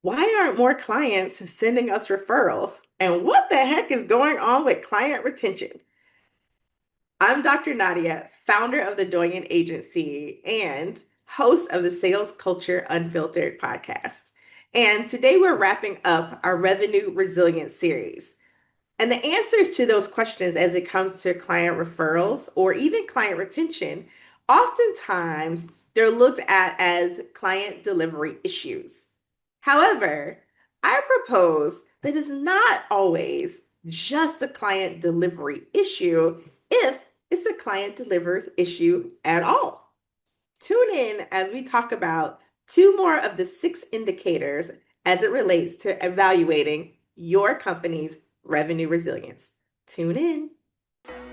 Why aren't more clients sending us referrals? And what the heck is going on with client retention? I'm Dr. Nadia, founder of the Doyen Agency and host of the Sales Culture Unfiltered podcast. And today we're wrapping up our revenue resilience series. And the answers to those questions as it comes to client referrals or even client retention, oftentimes they're looked at as client delivery issues. However, I propose that it's not always just a client delivery issue if it's a client delivery issue at all. Tune in as we talk about two more of the six indicators as it relates to evaluating your company's revenue resilience. Tune in.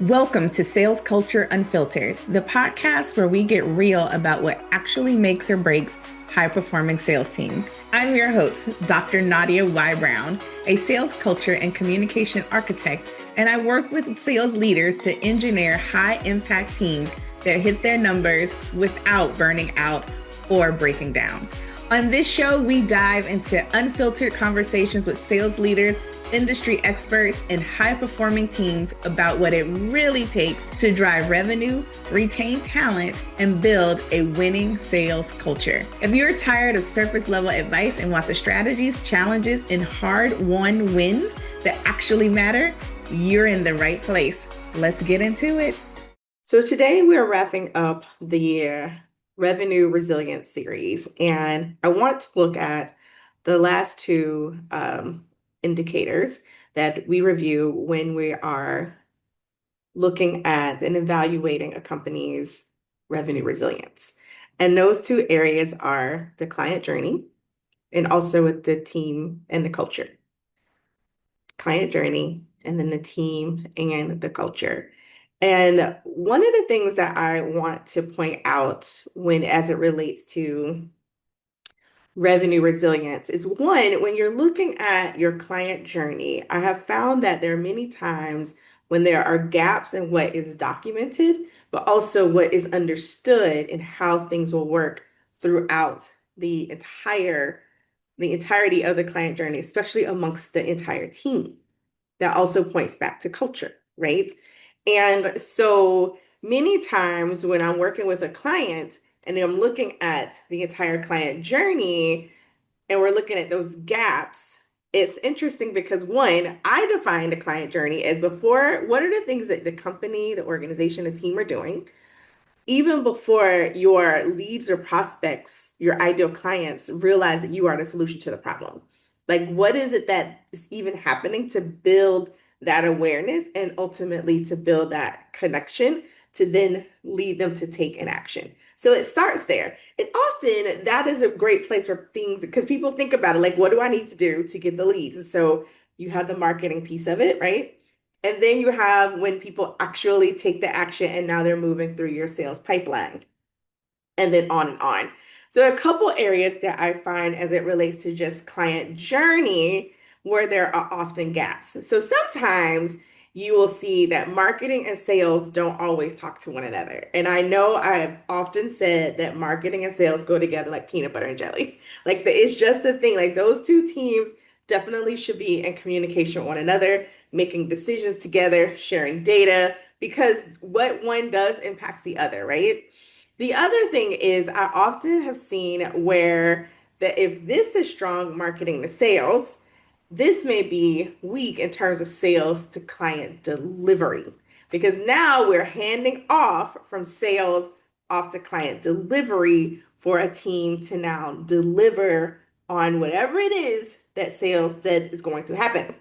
Welcome to Sales Culture Unfiltered, the podcast where we get real about what actually makes or breaks high-performing sales teams. I'm your host, Dr. Nadia Y. Brown, a sales culture and communication architect, and I work with sales leaders to engineer high-impact teams that hit their numbers without burning out or breaking down. On this show, we dive into unfiltered conversations with sales leaders, industry experts, and high-performing teams about what it really takes to drive revenue, retain talent, and build a winning sales culture. If you're tired of surface-level advice and want the strategies, challenges, and hard-won wins that actually matter, you're in the right place. Let's get into it. So today we're wrapping up the revenue resilience series, and I want to look at the last two indicators that we review when we are looking at and evaluating a company's revenue resilience. And those two areas are the client journey and also with the team and the culture. Client journey and then the team and the culture. And one of the things that I want to point out as it relates to revenue resilience is one, when you're looking at your client journey, I have found that there are many times when there are gaps in what is documented, but also what is understood in how things will work throughout the entirety of the client journey, especially amongst the entire team. That also points back to culture, right? And so many times when I'm working with a client and I'm looking at the entire client journey and we're looking at those gaps, it's interesting because one, I define the client journey as before, what are the things that the company, the organization, the team are doing? Even before your leads or prospects, your ideal clients realize that you are the solution to the problem. Like, what is it that is even happening to build that awareness and ultimately to build that connection to then lead them to take an action? So it starts there. And often that is a great place for things because people think about it like, what do I need to do to get the leads? And so you have the marketing piece of it, right? And then you have when people actually take the action and now they're moving through your sales pipeline and then on and on. So a couple areas that I find as it relates to just client journey where there are often gaps. So sometimes you will see that marketing and sales don't always talk to one another. And I know I've often said that marketing and sales go together like peanut butter and jelly. It's just a thing. Like those two teams definitely should be in communication with one another, making decisions together, sharing data, because what one does impacts the other, right? The other thing is I often have seen where that if this is strong marketing to sales, this may be weak in terms of sales to client delivery because now we're handing off from sales off to client delivery for a team to now deliver on whatever it is that sales said is going to happen.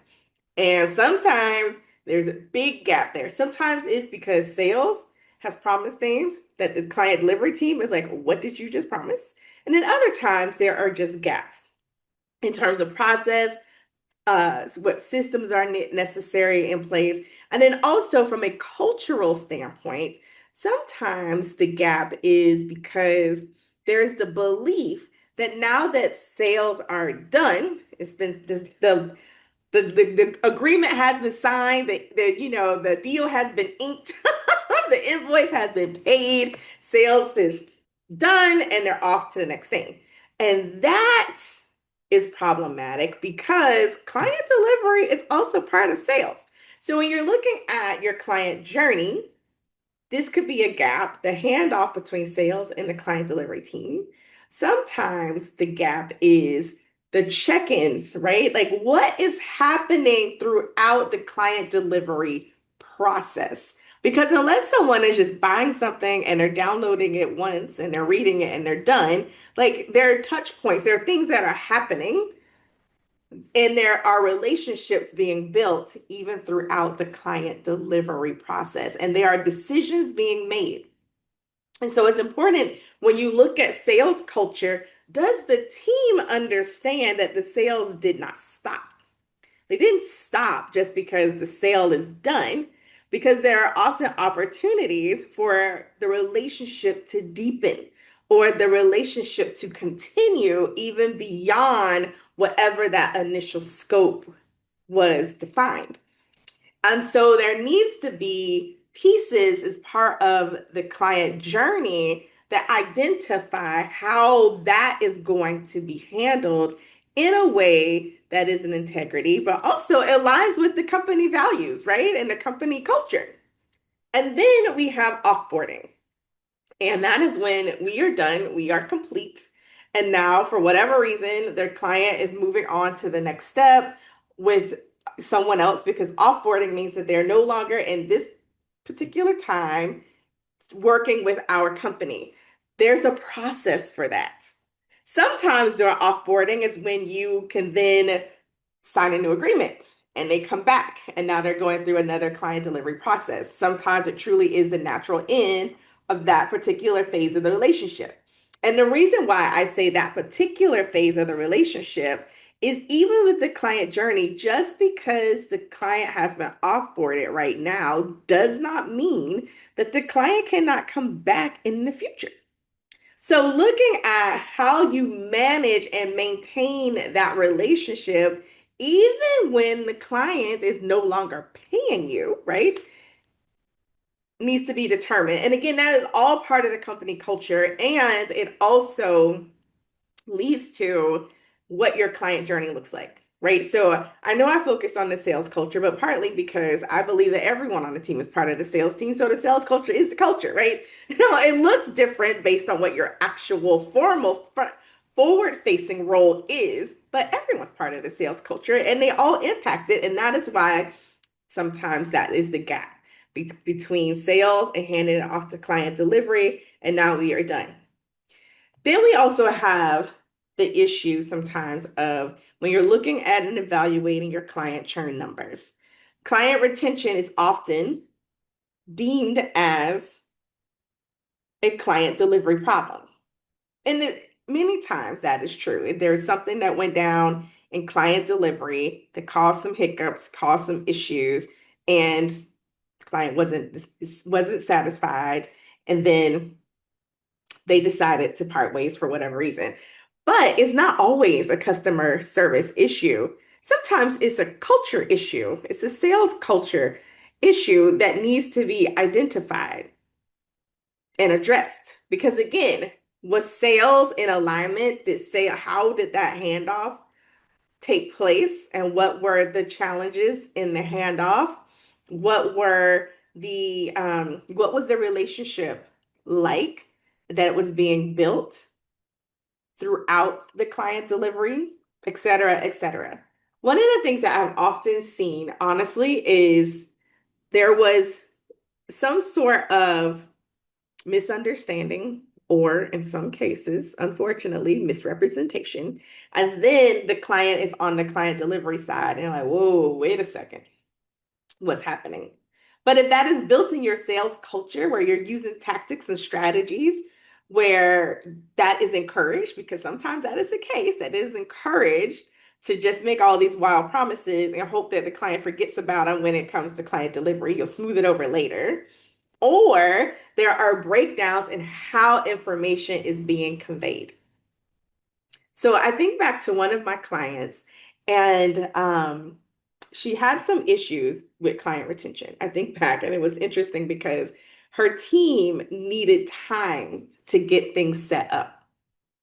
And sometimes there's a big gap there. Sometimes it's because sales has promised things that the client delivery team is like, what did you just promise? And then other times there are just gaps in terms of process, what systems are necessary in place. And then also from a cultural standpoint, sometimes the gap is because there's the belief that now that sales are done, it's been the agreement has been signed, the deal has been inked, the invoice has been paid, sales is done, and they're off to the next thing. And that is problematic because client delivery is also part of sales. So when you're looking at your client journey, this could be a gap, the handoff between sales and the client delivery team. Sometimes the gap is the check-ins, right? Like what is happening throughout the client delivery process? Because unless someone is just buying something and they're downloading it once and they're reading it and they're done, like there are touch points, there are things that are happening and there are relationships being built even throughout the client delivery process, and there are decisions being made. And so it's important when you look at sales culture, does the team understand that the sales did not stop? They didn't stop just because the sale is done, because there are often opportunities for the relationship to deepen or the relationship to continue even beyond whatever that initial scope was defined. And so there needs to be pieces as part of the client journey that identify how that is going to be handled in a way that is in integrity, but also aligns with the company values, right? And the company culture. And then we have offboarding. And that is when we are done, we are complete. And now, for whatever reason, their client is moving on to the next step with someone else because offboarding means that they're no longer in this particular time working with our company. There's a process for that. Sometimes during offboarding is when you can then sign a new agreement and they come back and now they're going through another client delivery process. Sometimes it truly is the natural end of that particular phase of the relationship. And the reason why I say that particular phase of the relationship is even with the client journey, just because the client has been offboarded right now does not mean that the client cannot come back in the future. So, looking at how you manage and maintain that relationship, even when the client is no longer paying you, right, needs to be determined. And again, that is all part of the company culture. And it also leads to what your client journey looks like, right? So I know I focus on the sales culture, but partly because I believe that everyone on the team is part of the sales team. So the sales culture is the culture, right? It looks different based on what your actual formal forward-facing role is, but everyone's part of the sales culture and they all impact it. And that is why sometimes that is the gap between sales and handing it off to client delivery. And now we are done. Then we also have the issue sometimes of when you're looking at and evaluating your client churn numbers. Client retention is often deemed as a client delivery problem. And many times that is true. If there's something that went down in client delivery that caused some hiccups, caused some issues, and the client wasn't satisfied, and then they decided to part ways for whatever reason. But it's not always a customer service issue. Sometimes it's a culture issue. It's a sales culture issue that needs to be identified and addressed. Because again, was sales in alignment? How did that handoff take place? And what were the challenges in the handoff? What was the relationship like that was being built throughout the client delivery, et cetera, et cetera. One of the things that I've often seen, honestly, is there was some sort of misunderstanding, or in some cases, unfortunately, misrepresentation. And then the client is on the client delivery side, and you're like, whoa, wait a second, what's happening? But if that is built in your sales culture where you're using tactics and strategies where that is encouraged, because sometimes that is the case, that is encouraged to just make all these wild promises and hope that the client forgets about them when it comes to client delivery, you'll smooth it over later. Or there are breakdowns in how information is being conveyed. So I think back to one of my clients, and she had some issues with client retention. I think back, and it was interesting because her team needed time to get things set up.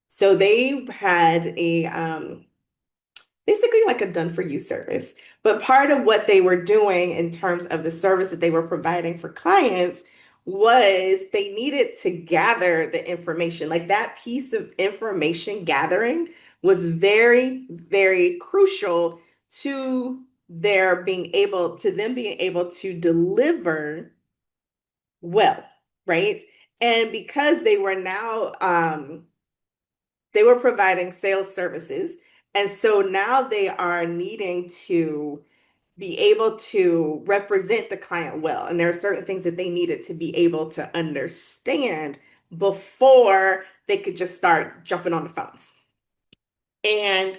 So they had like a done for you service. But part of what they were doing in terms of the service that they were providing for clients was they needed to gather the information. Like that piece of information gathering was very, very crucial to them being able to deliver well, right? And because they were providing sales services, and so now they are needing to be able to represent the client well. And there are certain things that they needed to be able to understand before they could just start jumping on the phones. And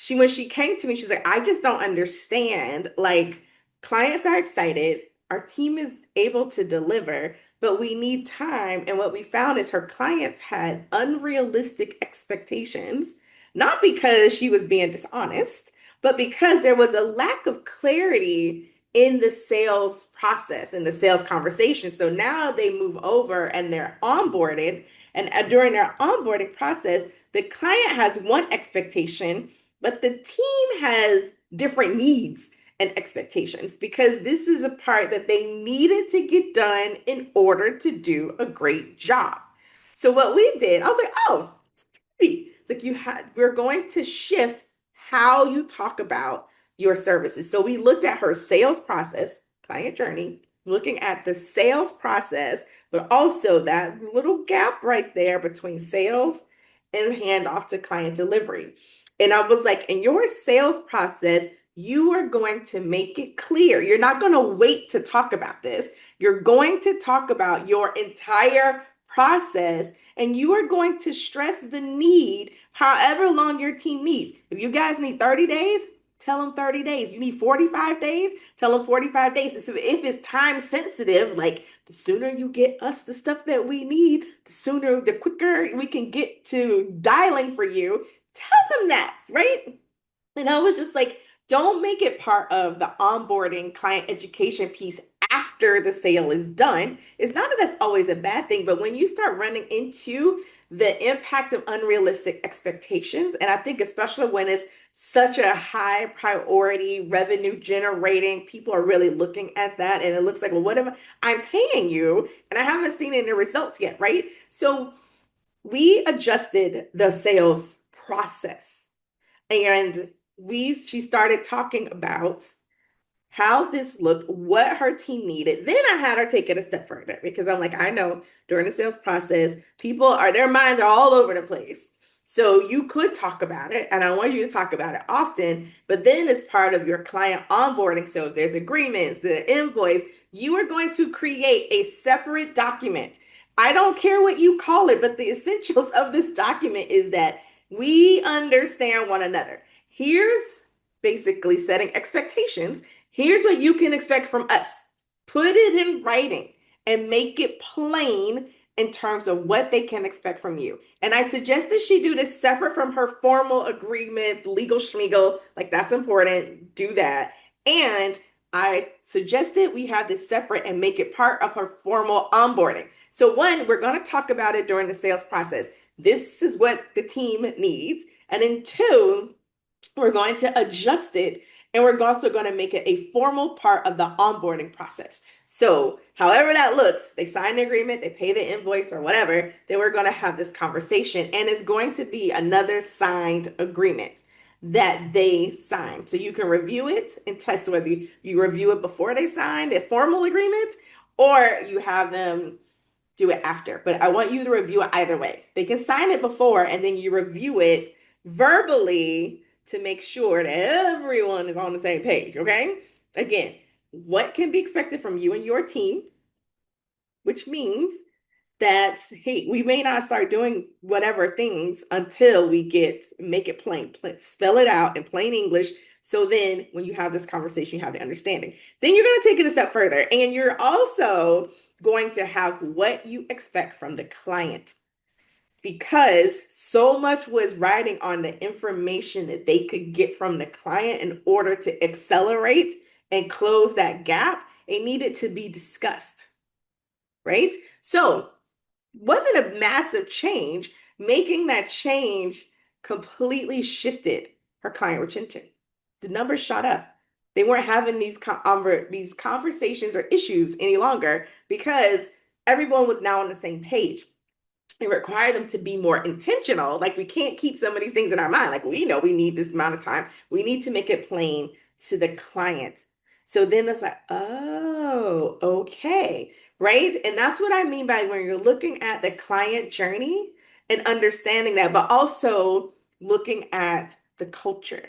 when she came to me, she was like, I just don't understand. Like, clients are excited, our team is able to deliver, but we need time. And what we found is her clients had unrealistic expectations, not because she was being dishonest, but because there was a lack of clarity in the sales process, in the sales conversation. So now they move over and they're onboarded. And during their onboarding process, the client has one expectation, but the team has different needs and expectations because this is a part that they needed to get done in order to do a great job. So what we did, I was like, oh, see, it's like we're going to shift how you talk about your services. So we looked at her sales process, client journey, looking at the sales process, but also that little gap right there between sales and handoff to client delivery. And I was like, in your sales process, you are going to make it clear. You're not going to wait to talk about this. You're going to talk about your entire process, and you are going to stress the need however long your team needs. If you guys need 30 days, tell them 30 days. You need 45 days, tell them 45 days. So if it's time sensitive, like the sooner you get us the stuff that we need, the quicker we can get to dialing for you, tell them that, right? And I was just like, don't make it part of the onboarding client education piece after the sale is done. It's not that that's always a bad thing, but when you start running into the impact of unrealistic expectations, and I think especially when it's such a high priority revenue generating, people are really looking at that and it looks like, well, what am I'm paying you and I haven't seen any results yet, right? So we adjusted the sales process and she started talking about how this looked, what her team needed. Then I had her take it a step further because I'm like, I know during the sales process, their minds are all over the place. So you could talk about it, and I want you to talk about it often, but then as part of your client onboarding, so if there's agreements, the invoice, you are going to create a separate document. I don't care what you call it, but the essentials of this document is that we understand one another. Here's basically setting expectations. Here's what you can expect from us. Put it in writing and make it plain in terms of what they can expect from you. And I suggested she do this separate from her formal agreement, legal schmiegel, like that's important, do that. And I suggested we have this separate and make it part of her formal onboarding. So one, we're going to talk about it during the sales process. This is what the team needs. And then two, we're going to adjust it and we're also going to make it a formal part of the onboarding process. So however that looks, they sign the agreement, they pay the invoice or whatever, then we're going to have this conversation and it's going to be another signed agreement that they sign. So you can review it and test whether you review it before they sign a formal agreement or you have them do it after. But I want you to review it either way. They can sign it before and then you review it verbally to make sure that everyone is on the same page, okay? Again, what can be expected from you and your team, which means that, hey, we may not start doing whatever things until we make it plain, spell it out in plain English. So then when you have this conversation, you have the understanding. Then you're going to take it a step further and you're also going to have what you expect from the client, because so much was riding on the information that they could get from the client in order to accelerate and close that gap. It needed to be discussed, right? So wasn't a massive change. Making that change completely shifted her client retention. the numbers shot up. They weren't having these conversations or issues any longer because everyone was now on the same page. It required them to be more intentional. Like we can't keep some of these things in our mind. Like we know we need this amount of time. We need to make it plain to the client. So then it's like, oh, okay, right? And that's what I mean by when you're looking at the client journey and understanding that, but also looking at the culture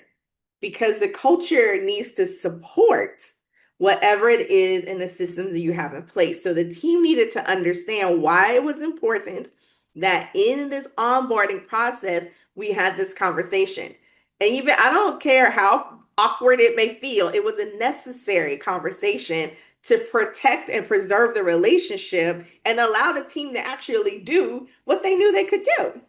because the culture needs to support whatever it is in the systems that you have in place. So the team needed to understand why it was important that in this onboarding process, we had this conversation. And even I don't care how awkward it may feel, it was a necessary conversation to protect and preserve the relationship and allow the team to actually do what they knew they could do.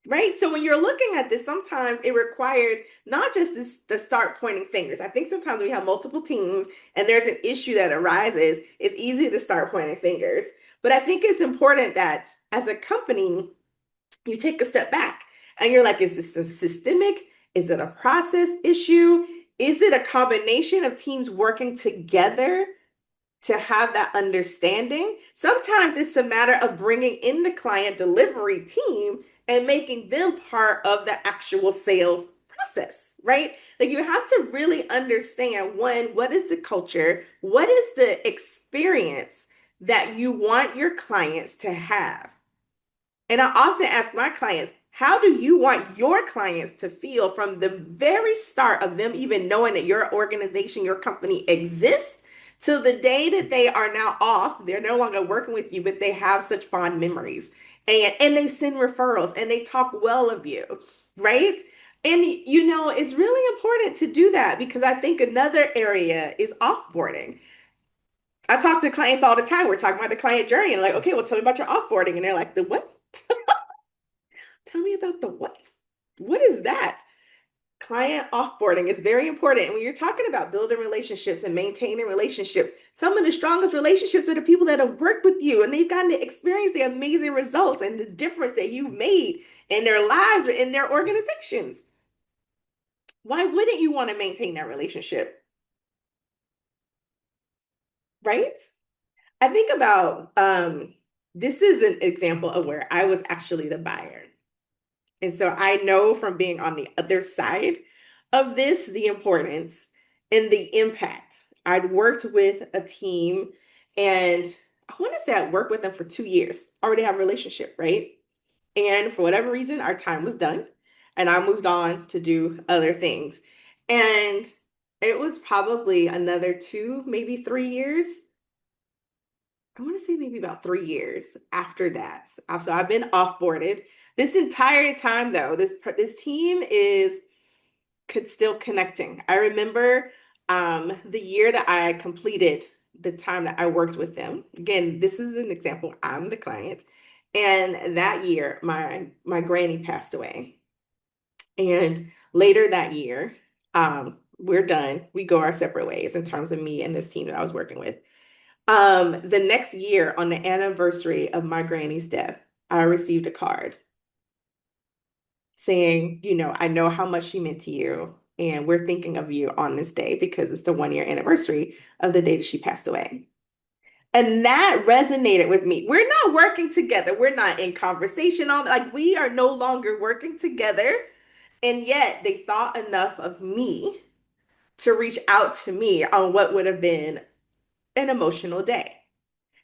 Right. So when you're looking at this, sometimes it requires not just this to start pointing fingers. I think sometimes we have multiple teams and there's an issue that arises, it's easy to start pointing fingers. But I think it's important that as a company, you take a step back and you're like, is this a systemic? Is it a process issue? Is it a combination of teams working together to have that understanding? Sometimes it's a matter of bringing in the client delivery team and making them part of the actual sales process, right? Like you have to really understand one, what is the culture? What is the experience that you want your clients to have? And I often ask my clients, how do you want your clients to feel from the very start of them even knowing that your organization, your company exists, till the day that they are now off, they're no longer working with you, but they have such fond memories. And they send referrals and they talk well of you, right? And it's really important to do that because I think another area is offboarding. I talk to clients all the time. We're talking about the client journey and like, okay, well, tell me about your offboarding. And they're like, the what? Tell me about the what? What is that? Client offboarding is very important. And when you're talking about building relationships and maintaining relationships, some of the strongest relationships are the people that have worked with you and they've gotten to experience the amazing results and the difference that you've made in their lives or in their organizations. Why wouldn't you want to maintain that relationship? Right? I think about this is an example of where I was actually the buyer. And so I know from being on the other side of this, the importance and the impact. I'd worked with a team and I want to say I'd worked with them for 2 years, already have a relationship, right? And for whatever reason, our time was done and I moved on to do other things. And it was probably another 2, maybe 3 years. I want to say maybe about 3 years after that. So I've been offboarded. This entire time, though, this team is could still connecting. I remember the year that I completed the time that I worked with them. Again, this is an example. I'm the client, and that year, my granny passed away. And later that year, we're done. We go our separate ways in terms of me and this team that I was working with. The next year, on the anniversary of my granny's death, I received a card saying, I know how much she meant to you, and we're thinking of you on this day because it's the 1 year anniversary of the day that she passed away. And that resonated with me. We're not working together. We're not in conversation on like we are no longer working together. And yet they thought enough of me to reach out to me on what would have been an emotional day.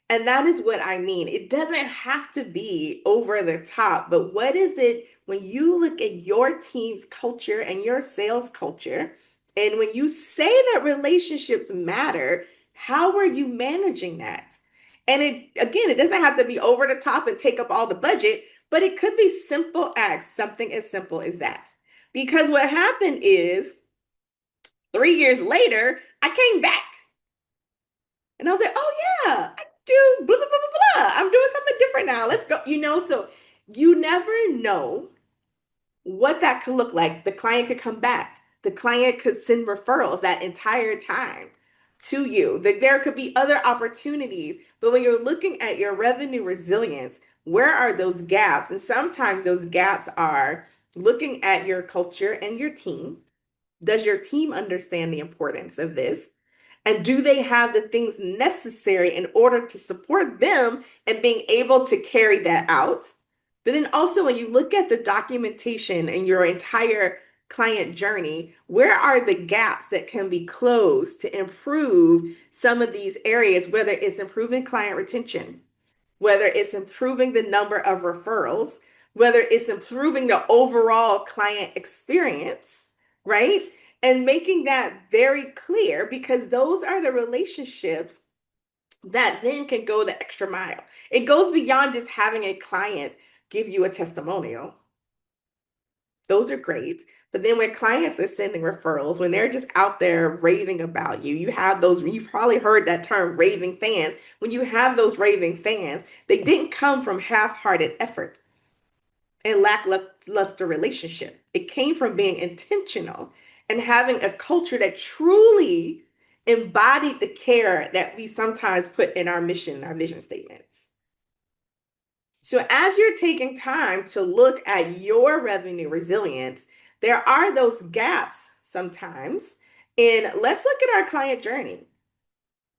And that is what I mean. It doesn't have to be over the top, but what is it when you look at your team's culture and your sales culture, and when you say that relationships matter, how are you managing that? And it doesn't have to be over the top and take up all the budget, but it could be simple acts, something as simple as that. Because what happened is 3 years later, I came back and I was like, oh yeah, I do blah, blah, blah, blah, blah. I'm doing something different now. Let's go. So you never know what that could look like. The client could come back. The client could send referrals that entire time to you. That there could be other opportunities. But when you're looking at your revenue resilience, where are those gaps? And sometimes those gaps are looking at your culture and your team Does your team understand the importance of this? And do they have the things necessary in order to support them and being able to carry that out? But then also, when you look at the documentation and your entire client journey, where are the gaps that can be closed to improve some of these areas, whether it's improving client retention, whether it's improving the number of referrals, whether it's improving the overall client experience, right? And making that very clear because those are the relationships that then can go the extra mile. It goes beyond just having a client give you a testimonial. Those are great. But then when clients are sending referrals, when they're just out there raving about you, you have those, you've probably heard that term raving fans. When you have those raving fans, they didn't come from half-hearted effort and lackluster relationship. It came from being intentional and having a culture that truly embodied the care that we sometimes put in our mission, our vision statements. So as you're taking time to look at your revenue resilience, there are those gaps sometimes. And let's look at our client journey.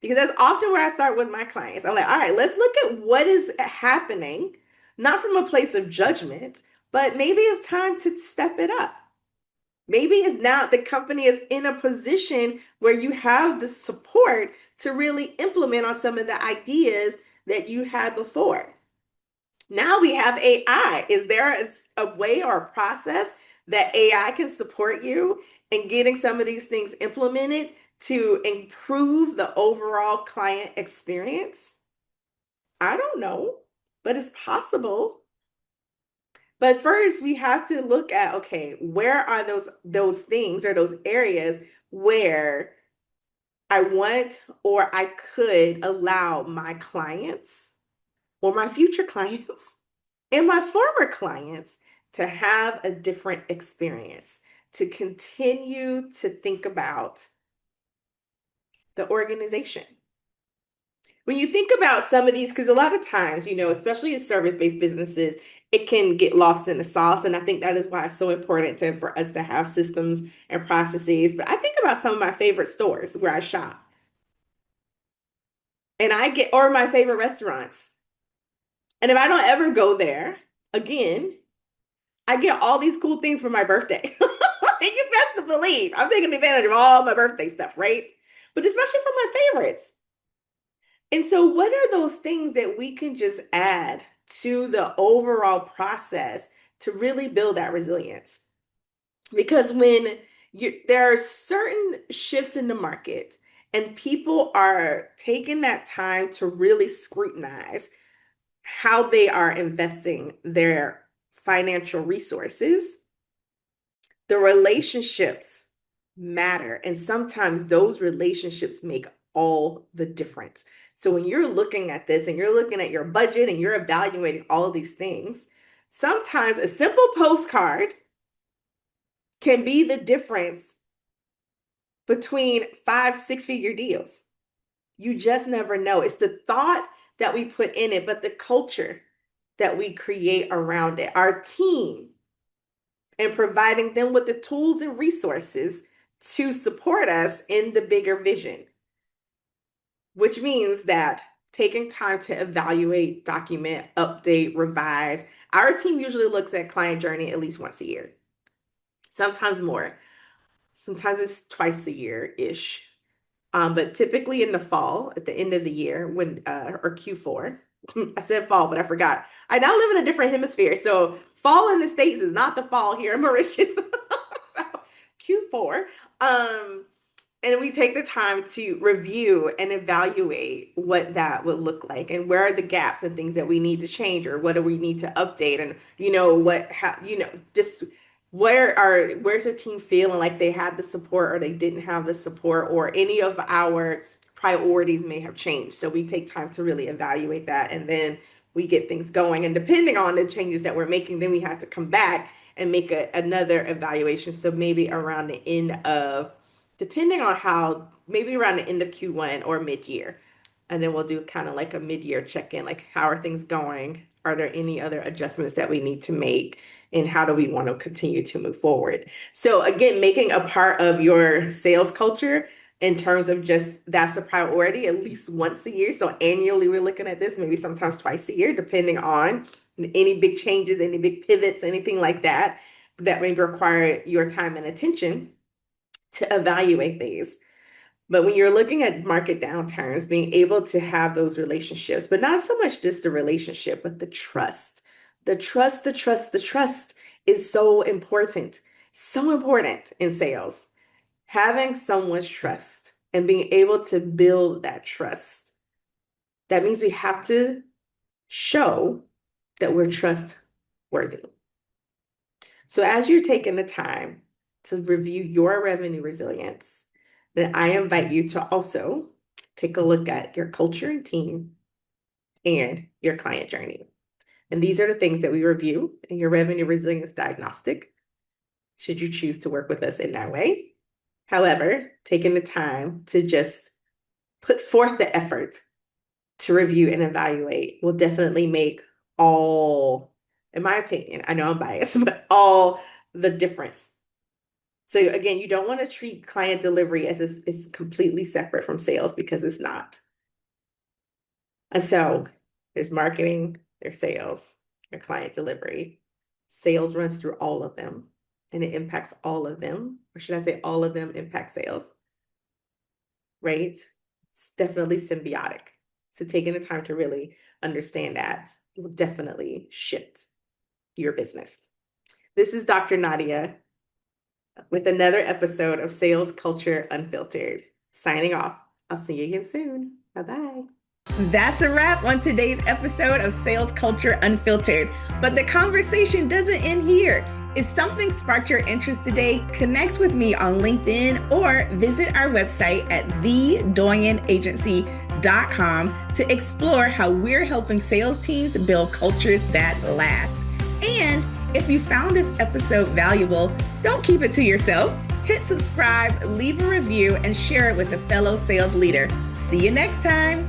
Because that's often where I start with my clients. I'm like, all right, let's look at what is happening, not from a place of judgment, but maybe it's time to step it up. Maybe it's now the company is in a position where you have the support to really implement on some of the ideas that you had before. Now we have AI. Is there a way or a process that AI can support you in getting some of these things implemented to improve the overall client experience? I don't know, but it's possible. But first, we have to look at, okay, where are those things or those areas where I want or I could allow my clients or my future clients and my former clients to have a different experience, to continue to think about the organization. When you think about some of these, because a lot of times, especially in service-based businesses, it can get lost in the sauce. And I think that is why it's so important for us to have systems and processes. But I think about some of my favorite stores where I shop. Or my favorite restaurants. And if I don't ever go there again, I get all these cool things for my birthday. You best to believe I'm taking advantage of all my birthday stuff, right? But especially for my favorites. And so, what are those things that we can just add to the overall process to really build that resilience? Because there are certain shifts in the market and people are taking that time to really scrutinize how they are investing their financial resources, the relationships matter. And sometimes those relationships make all the difference. So when you're looking at this and you're looking at your budget and you're evaluating all of these things, sometimes a simple postcard can be the difference between 5, 6 figure deals. You just never know. It's the thought that we put in it, but the culture that we create around it, our team, and providing them with the tools and resources to support us in the bigger vision, which means that taking time to evaluate, document, update, revise. Our team usually looks at client journey at least once a year, sometimes more. Sometimes it's twice a year-ish. But typically in the fall, at the end of the year, or Q4, I said fall, but I forgot. I now live in a different hemisphere. So fall in the States is not the fall here in Mauritius. So Q4. And we take the time to review and evaluate what that would look like and where are the gaps and things that we need to change or what do we need to update and just where's the team feeling like they had the support or they didn't have the support or any of our priorities may have changed. So we take time to really evaluate that and then we get things going. And depending on the changes that we're making, then we have to come back and make another evaluation. So maybe around the end of depending on maybe around the end of Q1 or mid-year. And then we'll do kind of like a mid-year check-in, like how are things going? Are there any other adjustments that we need to make? And how do we want to continue to move forward? So again, making a part of your sales culture in terms of just that's a priority at least once a year. So annually, we're looking at this, maybe sometimes twice a year, depending on any big changes, any big pivots, anything like that, that may require your time and attention to evaluate these. But when you're looking at market downturns, being able to have those relationships, but not so much just the relationship, but the trust. The trust, the trust, the trust is so important in sales. Having someone's trust and being able to build that trust. That means we have to show that we're trustworthy. So as you're taking the time to review your revenue resilience, then I invite you to also take a look at your culture and team and your client journey. And these are the things that we review in your revenue resilience diagnostic, should you choose to work with us in that way. However, taking the time to just put forth the effort to review and evaluate will definitely make all, in my opinion, I know I'm biased, but all the difference. So again, you don't want to treat client delivery as if it's completely separate from sales, because it's not. And so there's marketing, there's sales, there's client delivery. Sales runs through all of them and it impacts all of them. Or should I say all of them impact sales, right? It's definitely symbiotic. So taking the time to really understand that will definitely shift your business. This is Dr. Nadia with another episode of Sales Culture Unfiltered. Signing off. I'll see you again soon. Bye-bye. That's a wrap on today's episode of Sales Culture Unfiltered. But the conversation doesn't end here. If something sparked your interest today, connect with me on LinkedIn or visit our website at thedoyenagency.com to explore how we're helping sales teams build cultures that last. And if you found this episode valuable, don't keep it to yourself. Hit subscribe, leave a review, and share it with a fellow sales leader. See you next time.